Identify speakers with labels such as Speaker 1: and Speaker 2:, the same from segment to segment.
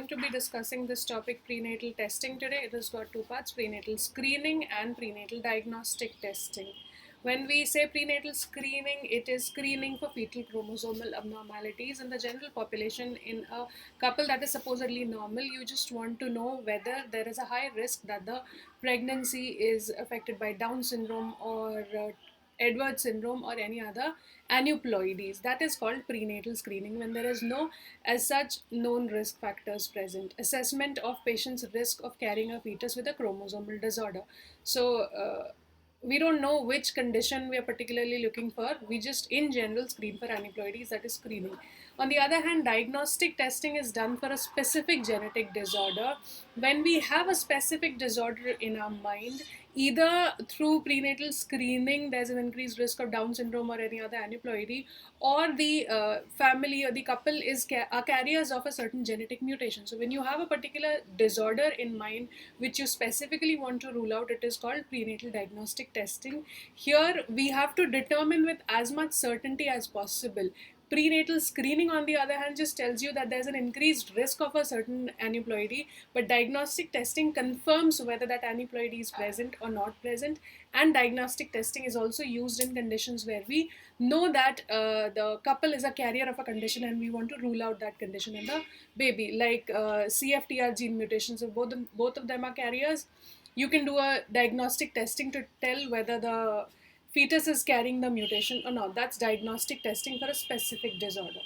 Speaker 1: going to be discussing this topic, prenatal testing, today. It has got two parts: prenatal screening and prenatal diagnostic testing. When we say prenatal screening, it is screening for fetal chromosomal abnormalities in the general population. In a couple that is supposedly normal, you just want to know whether there is a high risk that the pregnancy is affected by Down syndrome or Edwards syndrome or any other aneuploidies. That is called prenatal screening when there is no as such known risk factors present. Assessment of patient's risk of carrying a fetus with a chromosomal disorder. So we don't know which condition we are particularly looking for. We just in general screen for aneuploidies, that is screening. On the other hand, diagnostic testing is done for a specific genetic disorder. When we have a specific disorder in our mind, either through prenatal screening there's an increased risk of Down syndrome or any other aneuploidy, or the family or the couple are carriers of a certain genetic mutation. So when you have a particular disorder in mind which you specifically want to rule out, it is called prenatal diagnostic testing. Here we have to determine with as much certainty as possible. Prenatal screening, on the other hand, just tells you that there's an increased risk of a certain aneuploidy, but diagnostic testing confirms whether that aneuploidy is present or not present. And diagnostic testing is also used in conditions where we know that the couple is a carrier of a condition and we want to rule out that condition in the baby, like CFTR gene mutations. If both of them are carriers, you can do a diagnostic testing to tell whether the fetus is carrying the mutation or not. That's diagnostic testing for a specific disorder.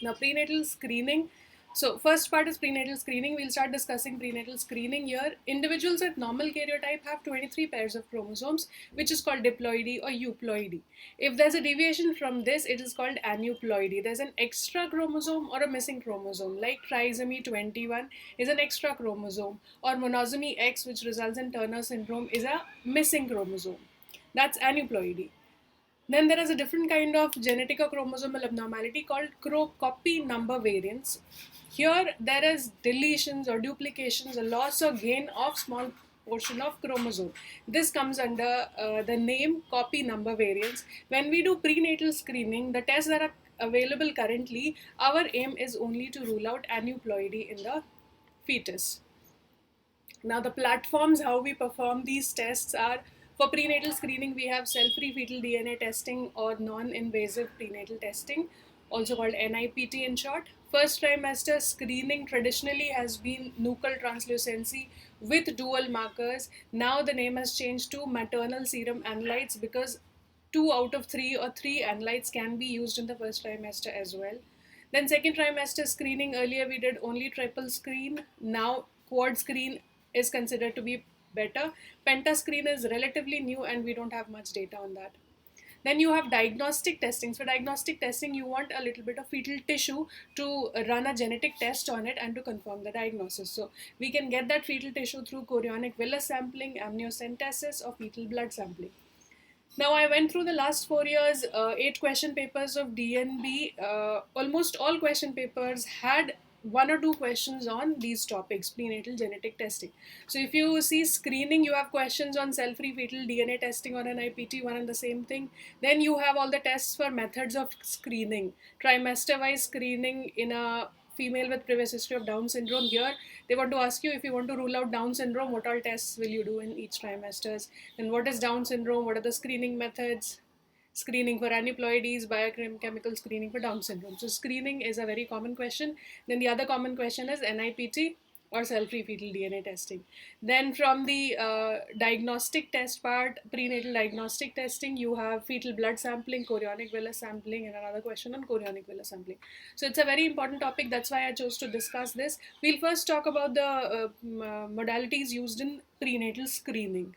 Speaker 1: Now, prenatal screening. So, first part is prenatal screening. We'll start discussing prenatal screening here. Individuals with normal karyotype have 23 pairs of chromosomes, which is called diploidy or euploidy. If there's a deviation from this, it is called aneuploidy. There's an extra chromosome or a missing chromosome, like trisomy 21 is an extra chromosome, or monosomy X, which results in Turner syndrome, is a missing chromosome. That's aneuploidy. Then there is a different kind of genetic or chromosomal abnormality called copy number variants. Here there is deletions or duplications, a loss or gain of small portion of chromosome. This comes under the name copy number variants. When we do prenatal screening, the tests that are available currently, our aim is only to rule out aneuploidy in the fetus. Now, the platforms how we perform these tests are: for prenatal screening, we have cell-free fetal DNA testing or non-invasive prenatal testing, also called NIPT in short. First trimester screening traditionally has been nuchal translucency with dual markers. Now the name has changed to maternal serum analytes because 2 out of 3 or 3 analytes can be used in the first trimester as well. Then second trimester screening, earlier we did only triple screen. Now quad screen is considered to be better. Pentascreen is relatively new and we don't have much data on that. Then you have diagnostic testing. For diagnostic testing, you want a little bit of fetal tissue to run a genetic test on it and to confirm the diagnosis. So we can get that fetal tissue through chorionic villus sampling, amniocentesis, or fetal blood sampling. Now, I went through the last 4 years, 8 question papers of DNB. Almost all question papers had 1 or 2 questions on these topics, prenatal genetic testing. So if you see screening, you have questions on cell-free fetal DNA testing or NIPT, one and the same thing. Then you have all the tests for methods of screening, trimester-wise screening in a female with previous history of Down syndrome. Here they want to ask you, if you want to rule out Down syndrome, what all tests will you do in each trimesters? Then what is Down syndrome? What are the screening methods? Screening for aneuploidies, biochemical screening for Down syndrome. So screening is a very common question. Then the other common question is NIPT or cell-free fetal DNA testing. Then from the diagnostic test part, prenatal diagnostic testing, you have fetal blood sampling, chorionic villus sampling, and another question on chorionic villus sampling. So it's a very important topic. That's why I chose to discuss this. We'll first talk about the modalities used in prenatal screening.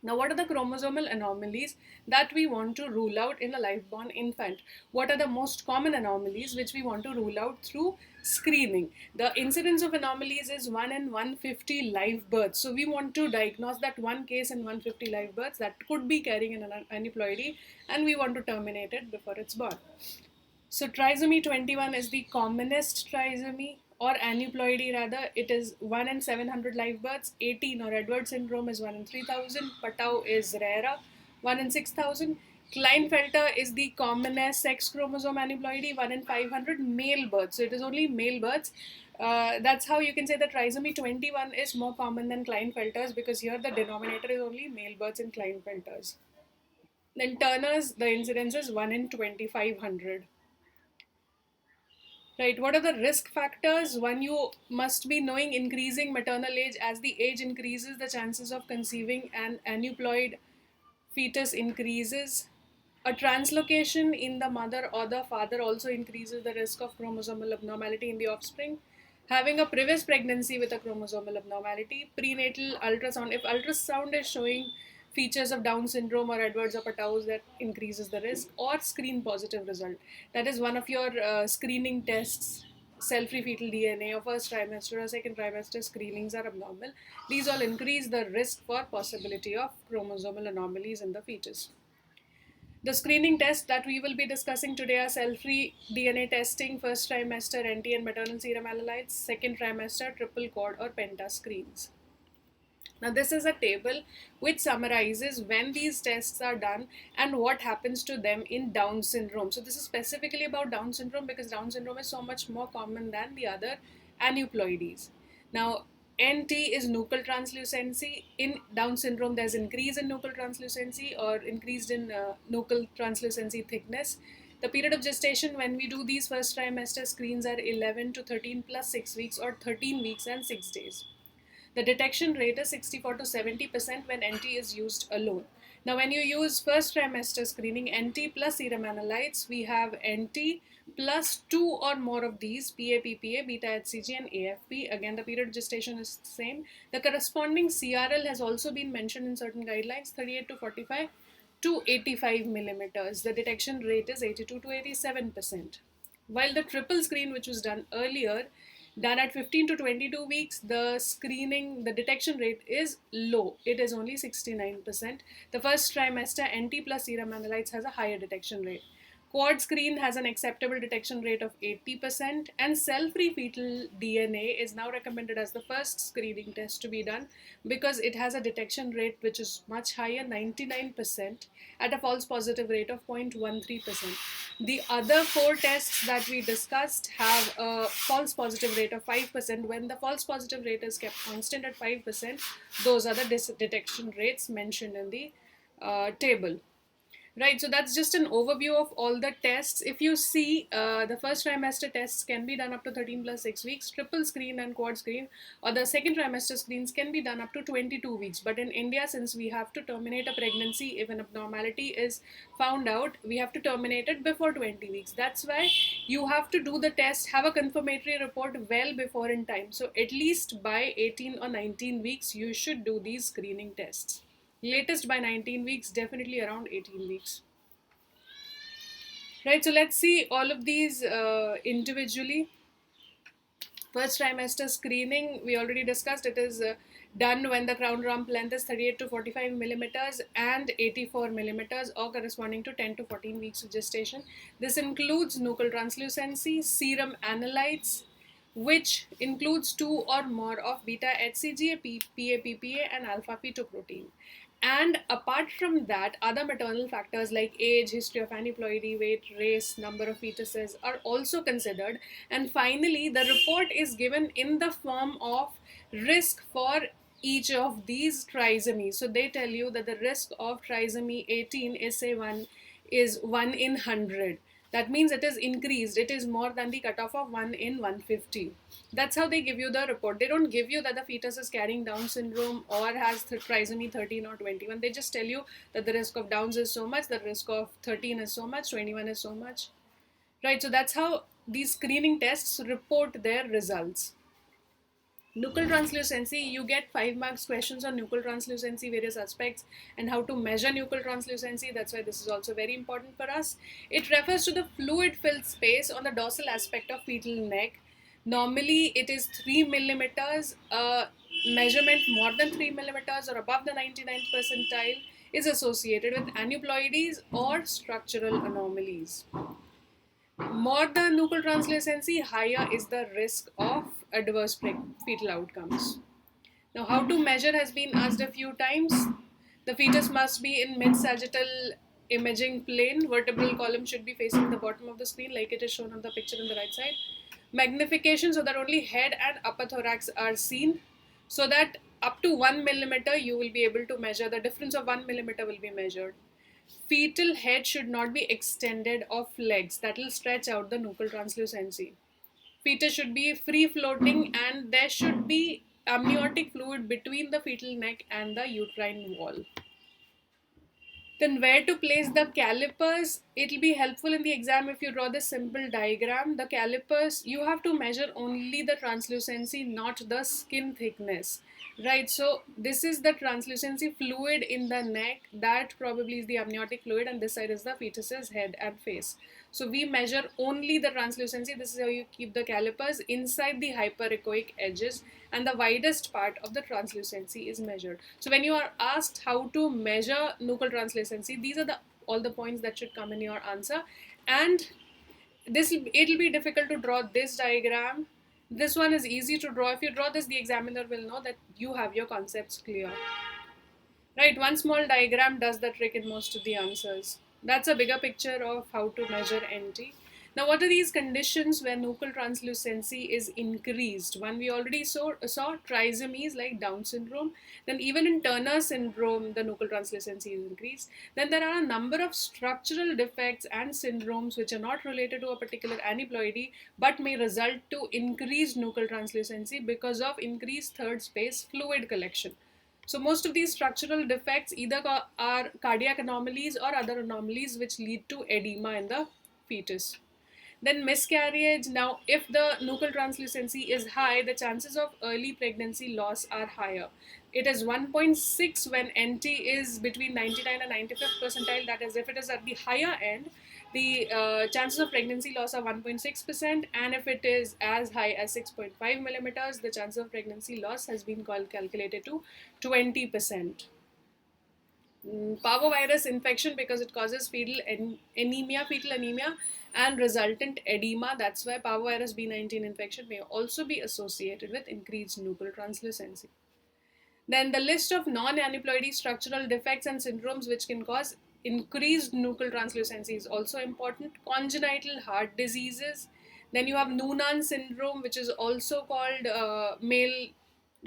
Speaker 1: Now, what are the chromosomal anomalies that we want to rule out in a live-born infant? What are the most common anomalies which we want to rule out through screening? The incidence of anomalies is 1 in 150 live births. So we want to diagnose that one case in 150 live births that could be carrying an aneuploidy, and we want to terminate it before it's born. So trisomy 21 is the commonest trisomy, or aneuploidy rather. It is 1 in 700 live births. 18 or Edwards syndrome is 1 in 3000. Patau is rarer, 1 in 6000. Klinefelter is the commonest sex chromosome aneuploidy, 1 in 500 male births. So it is only male births. That's how you can say that trisomy 21 is more common than Klinefelter's, because here the denominator is only male births in Klinefelter's. Then Turner's, the incidence is 1 in 2500. Right, what are the risk factors? One, you must be knowing increasing maternal age. As the age increases, the chances of conceiving an aneuploid fetus increases. A translocation in the mother or the father also increases the risk of chromosomal abnormality in the offspring. Having a previous pregnancy with a chromosomal abnormality, prenatal ultrasound. If ultrasound is showing features of Down syndrome or Edwards Apatow, that increases the risk, or screen positive result. That is one of your screening tests. Cell-free fetal DNA or first trimester or second trimester screenings are abnormal. These all increase the risk for possibility of chromosomal anomalies in the fetus. The screening tests that we will be discussing today are cell-free DNA testing, first trimester NT and maternal serum analytes, second trimester triple quad or penta screens. Now this is a table which summarizes when these tests are done and what happens to them in Down syndrome. So this is specifically about Down syndrome because Down syndrome is so much more common than the other aneuploidies. Now NT is nuchal translucency. In Down syndrome, there's increase in nuchal translucency or increased in nuchal translucency thickness. The period of gestation when we do these first trimester screens are 11 to 13 plus 6 weeks or 13 weeks and 6 days. The detection rate is 64 to 70% when NT is used alone. Now, when you use first trimester screening, NT plus serum analytes, we have NT plus 2 or more of these, PA-PPA, beta-HCG and AFP. Again, the period of gestation is the same. The corresponding CRL has also been mentioned in certain guidelines, 38 to 45 to 85 millimeters. The detection rate is 82 to 87%. While the triple screen, which was done earlier, done at 15 to 22 weeks, the detection rate is low. It is only 69%. The first trimester NT plus serum analytes has a higher detection rate. Quad screen has an acceptable detection rate of 80%, and cell-free fetal DNA is now recommended as the first screening test to be done because it has a detection rate which is much higher, 99%, at a false positive rate of 0.13%. The other 4 tests that we discussed have a false positive rate of 5%. When the false positive rate is kept constant at 5%, those are the detection rates mentioned in the table. Right, so that's just an overview of all the tests. If you see, the first trimester tests can be done up to 13 plus 6 weeks. Triple screen and quad screen or the second trimester screens can be done up to 22 weeks. But in India, since we have to terminate a pregnancy if an abnormality is found out, we have to terminate it before 20 weeks. That's why you have to do the test, have a confirmatory report well before in time. So at least by 18 or 19 weeks, you should do these screening tests. Latest by 19 weeks, definitely around 18 weeks. Right, so let's see all of these individually. First trimester screening, we already discussed, it is done when the crown rump length is 38 to 45 millimeters and 84 millimeters or corresponding to 10 to 14 weeks of gestation. This includes nuchal translucency, serum analytes, which includes 2 or more of beta-HCG, PA-PPA and alpha-fetoprotein. And apart from that, other maternal factors like age, history of aneuploidy, weight, race, number of fetuses are also considered. And finally, the report is given in the form of risk for each of these trisomies. So they tell you that the risk of trisomy 18 is say 1 in 100. That means it is increased. It is more than the cutoff of 1 in 150. That's how they give you the report. They don't give you that the fetus is carrying Down syndrome or has trisomy 13 or 21. They just tell you that the risk of Downs is so much, the risk of 13 is so much, 21 is so much. Right, so that's how these screening tests report their results. Nuchal translucency, you get 5 marks questions on nuchal translucency, various aspects, and how to measure nuchal translucency. That's why this is also very important for us. It refers to the fluid filled space on the dorsal aspect of fetal neck. Normally, it is 3 millimeters. Measurement more than 3 millimeters or above the 99th percentile is associated with aneuploidies or structural anomalies. More the nuchal translucency, higher is the risk of adverse fetal outcomes. Now, how to measure has been asked a few times. The fetus must be in mid-sagittal imaging plane. Vertebral column should be facing the bottom of the screen like it is shown on the picture on the right side. Magnification so that only head and upper thorax are seen, so that up to 1 millimeter you will be able to measure. The difference of 1 millimeter will be measured. Fetal head should not be extended off legs, that will stretch out the nuchal translucency. Fetus should be free floating and there should be amniotic fluid between the fetal neck and the uterine wall. Then where to place the calipers? It will be helpful in the exam if you draw this simple diagram. The calipers, you have to measure only the translucency, not the skin thickness. Right, so this is the translucency fluid in the neck, that probably is the amniotic fluid, and this side is the fetus's head and face. So we measure only the translucency. This is how you keep the calipers inside the hyperechoic edges, and the widest part of the translucency is measured. So when you are asked how to measure nuchal translucency, these are all the points that should come in your answer. And it'll be difficult to draw this diagram. This one is easy to draw. If you draw this, the examiner will know that you have your concepts clear. Right, one small diagram does the trick in most of the answers. That's a bigger picture of how to measure NT. Now, what are these conditions where nuchal translucency is increased? One we already saw trisomies like Down syndrome. Then even in Turner syndrome, the nuchal translucency is increased. Then there are a number of structural defects and syndromes which are not related to a particular aneuploidy but may result to increased nuchal translucency because of increased third space fluid collection. So most of these structural defects either are cardiac anomalies or other anomalies which lead to edema in the fetus. Then miscarriage. Now, if the nuchal translucency is high, the chances of early pregnancy loss are higher. It is 1.6 when NT is between 99 and 95th percentile. That is, if it is at the higher end, the chances of pregnancy loss are 1.6%, and if it is as high as 6.5 millimeters, the chance of pregnancy loss has been calculated to 20%. Parvovirus infection, because it causes fetal anemia and resultant edema. That's why parvovirus B19 infection may also be associated with increased nuchal translucency. Then the list of non-aneuploidy structural defects and syndromes which can cause increased nuchal translucency is also important. Congenital heart diseases. Then you have Noonan syndrome, which is also called male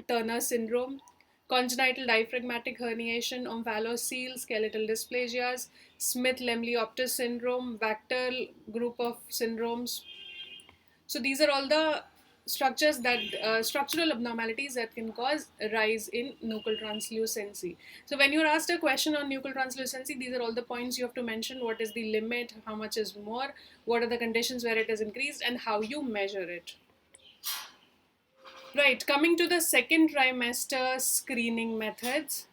Speaker 1: Turner syndrome. Congenital diaphragmatic herniation, omphalocele, skeletal dysplasias, Smith-Lemli-Optis syndrome, Vactal group of syndromes. So these are all the structural abnormalities that can cause a rise in nuchal translucency. So when you're asked a question on nuchal translucency, these are all the points you have to mention. What is the limit? How much is more? What are the conditions where it is increased? And how you measure it. Right, coming to the second trimester screening methods.